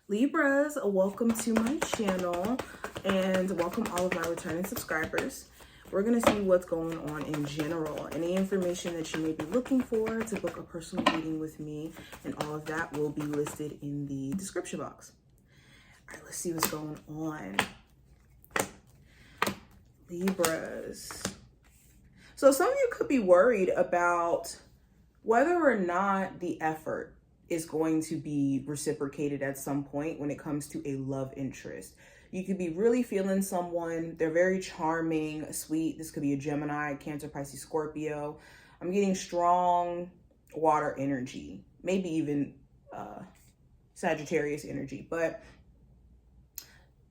Libras, welcome to my channel and welcome all of my returning subscribers. We're going to see what's going on in general, any information that you may be looking for to book a personal reading with me, and all of that will be listed in the description box. All right, let's see what's going on. Libras. So some of you could be worried about whether or not the effort is going to be reciprocated at some point when it comes to a love interest. You could be really feeling someone. They're very charming, sweet. This could be a Gemini, Cancer, Pisces, Scorpio. I'm getting strong water energy, maybe even Sagittarius energy, but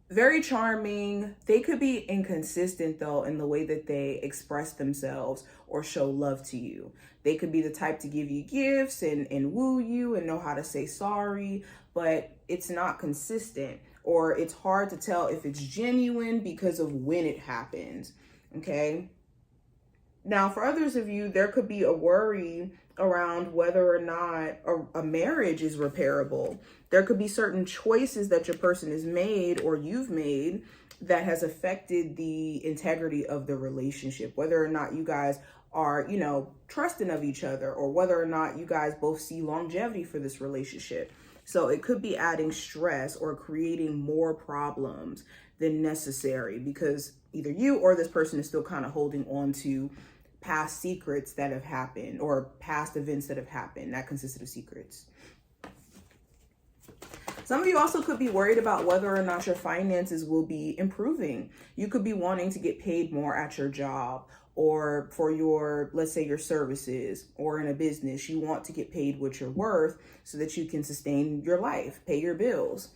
very charming. They could be inconsistent though in the way that they express themselves or show love to you. They could be the type to give you gifts and woo you and know how to say sorry, but it's not consistent, or it's hard to tell if it's genuine because of when it happens. Okay. Now, for others of you, there could be a worry around whether or not a marriage is repairable. There could be certain choices that your person has made or you've made that has affected the integrity of the relationship, whether or not you guys are, trusting of each other, or whether or not you guys both see longevity for this relationship. So it could be adding stress or creating more problems than necessary because either you or this person is still kind of holding on to past secrets that have happened or past events that have happened that consisted of secrets. Some of you also could be worried about whether or not your finances will be improving. You could be wanting to get paid more at your job, or for your, let's say, your services, or in a business, you want to get paid what you're worth so that you can sustain your life, pay your bills.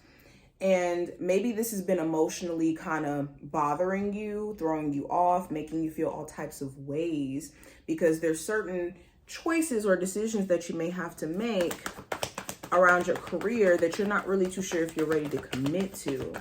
And maybe this has been emotionally kind of bothering you, throwing you off, making you feel all types of ways, because there's certain choices or decisions that you may have to make around your career that you're not really too sure if you're ready to commit to.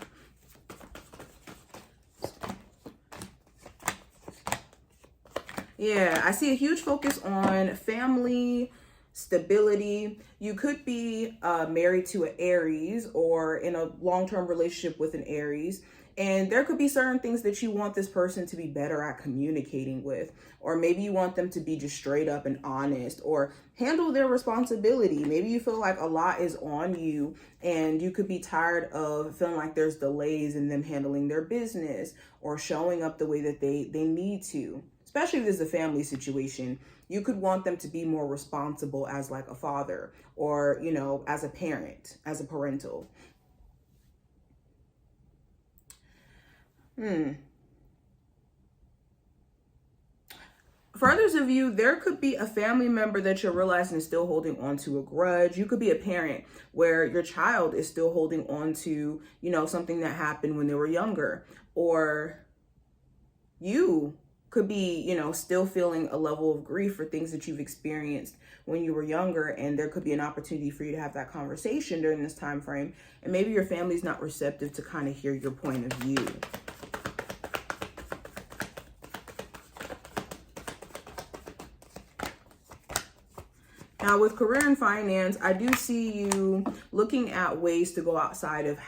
Yeah, I see a huge focus on family, stability. You could be married to an Aries or in a long-term relationship with an Aries. And there could be certain things that you want this person to be better at communicating with, or maybe you want them to be just straight up and honest or handle their responsibility. Maybe you feel like a lot is on you and you could be tired of feeling like there's delays in them handling their business or showing up the way that they need to. Especially if this is a family situation, you could want them to be more responsible as like a father or, as a parent, as a parental. For others of you, there could be a family member that you're realizing is still holding on to a grudge. You could be a parent where your child is still holding on to, something that happened when they were younger, or you could be, still feeling a level of grief for things that you've experienced when you were younger, and there could be an opportunity for you to have that conversation during this time frame, and maybe your family's not receptive to kind of hear your point of view. Now, with career and finance, I do see you looking at ways to go outside of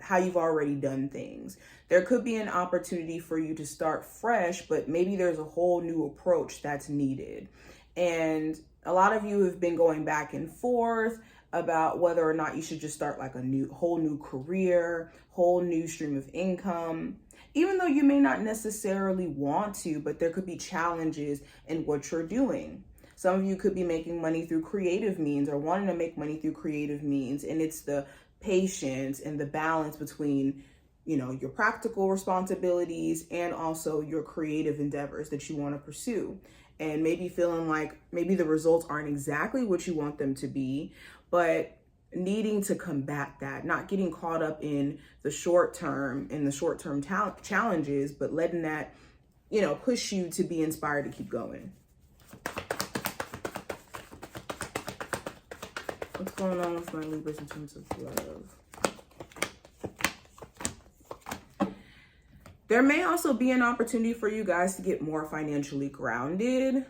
how you've already done things. There could be an opportunity for you to start fresh, but maybe there's a whole new approach that's needed. And a lot of you have been going back and forth about whether or not you should just start like a whole new career, whole new stream of income. Even though you may not necessarily want to, but there could be challenges in what you're doing. Some of you could be making money through creative means or wanting to make money through creative means. And it's the patience and the balance between, your practical responsibilities and also your creative endeavors that you want to pursue. And maybe feeling like maybe the results aren't exactly what you want them to be, but needing to combat that, not getting caught up in the short term challenges, but letting that, push you to be inspired to keep going. What's going on with my Libras in terms of love? There may also be an opportunity for you guys to get more financially grounded.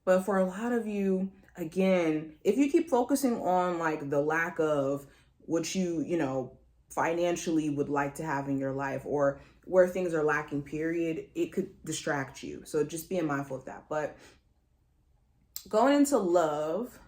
But for a lot of you, Again, if you keep focusing on like the lack of what you financially would like to have in your life, or where things are lacking, period, it could distract you. So just being mindful of that. But going into love,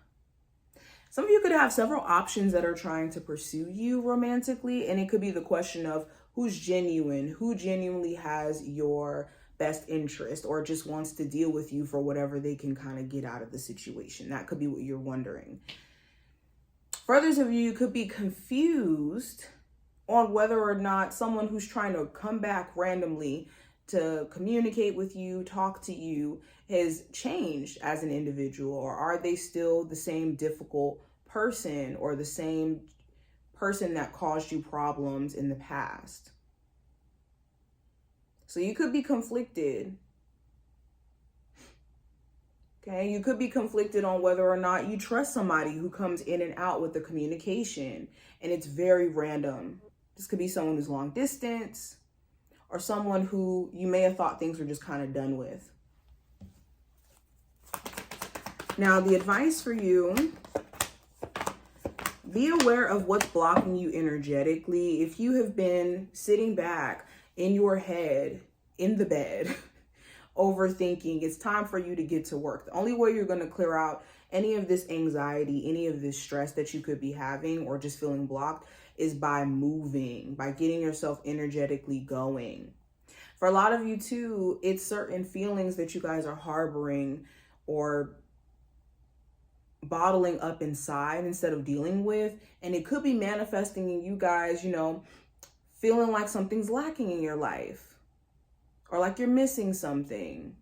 some of you could have several options that are trying to pursue you romantically. And it could be the question of who's genuine, who genuinely has your best interest, or just wants to deal with you for whatever they can kind of get out of the situation. That could be what you're wondering. For others of you could be confused on whether or not someone who's trying to come back randomly to communicate with you, talk to you, has changed as an individual, or are they still the same difficult person or the same person that caused you problems in the past. So you could be conflicted. Okay, you could be conflicted on whether or not you trust somebody who comes in and out with the communication, and it's very random. This could be someone who's long distance, or someone who you may have thought things were just kind of done with. Now, the advice for you, be aware of what's blocking you energetically. If you have been sitting back in your head, in the bed, overthinking, it's time for you to get to work. The only way you're going to clear out any of this anxiety, any of this stress that you could be having or just feeling blocked is by moving, by getting yourself energetically going. For a lot of you too, it's certain feelings that you guys are harboring or bottling up inside instead of dealing with. And it could be manifesting in you guys, feeling like something's lacking in your life, or like you're missing something,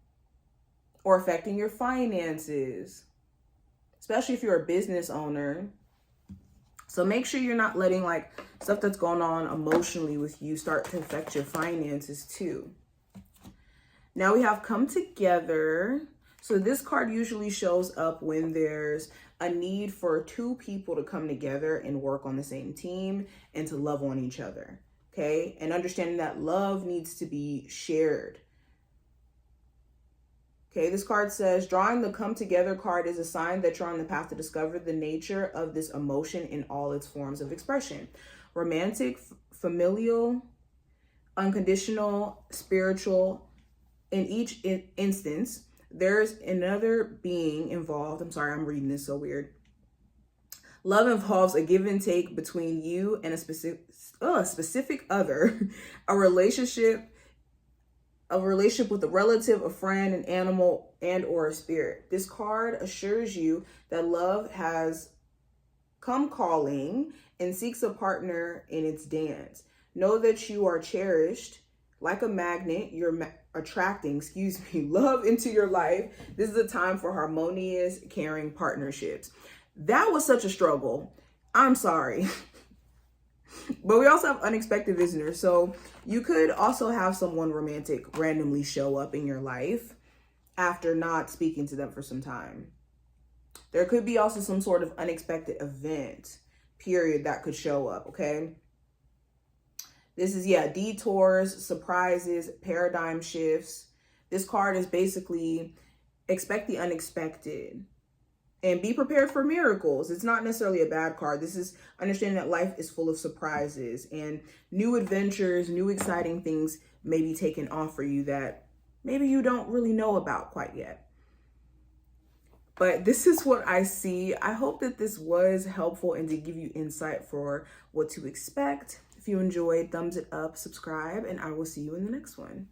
or affecting your finances, especially if you're a business owner. So make sure you're not letting like stuff that's going on emotionally with you start to affect your finances too. Now we have come together. So this card usually shows up when there's a need for two people to come together and work on the same team and to love on each other. Okay, and understanding that love needs to be shared. Okay, this card says, drawing the come together card is a sign that you're on the path to discover the nature of this emotion in all its forms of expression. Romantic, familial, unconditional, spiritual. In each instance, there's another being involved. I'm sorry, I'm reading this so weird. Love involves a give and take between you and a specific other, a relationship with a relative, a friend, an animal, and or a spirit. This card assures you that love has come calling and seeks a partner in its dance. Know that you are cherished like a magnet. You're attracting, love into your life. This is a time for harmonious, caring partnerships. That was such a struggle. I'm sorry. But we also have unexpected visitors. So you could also have someone romantic randomly show up in your life after not speaking to them for some time. There could be also some sort of unexpected event, period, that could show up, okay? This is, detours, surprises, paradigm shifts. This card is basically expect the unexpected and be prepared for miracles. It's not necessarily a bad card. This is understanding that life is full of surprises and new adventures, new exciting things may be taken off for you that maybe you don't really know about quite yet. But this is what I see. I hope that this was helpful and to give you insight for what to expect. If you enjoyed, thumbs it up, subscribe, and I will see you in the next one.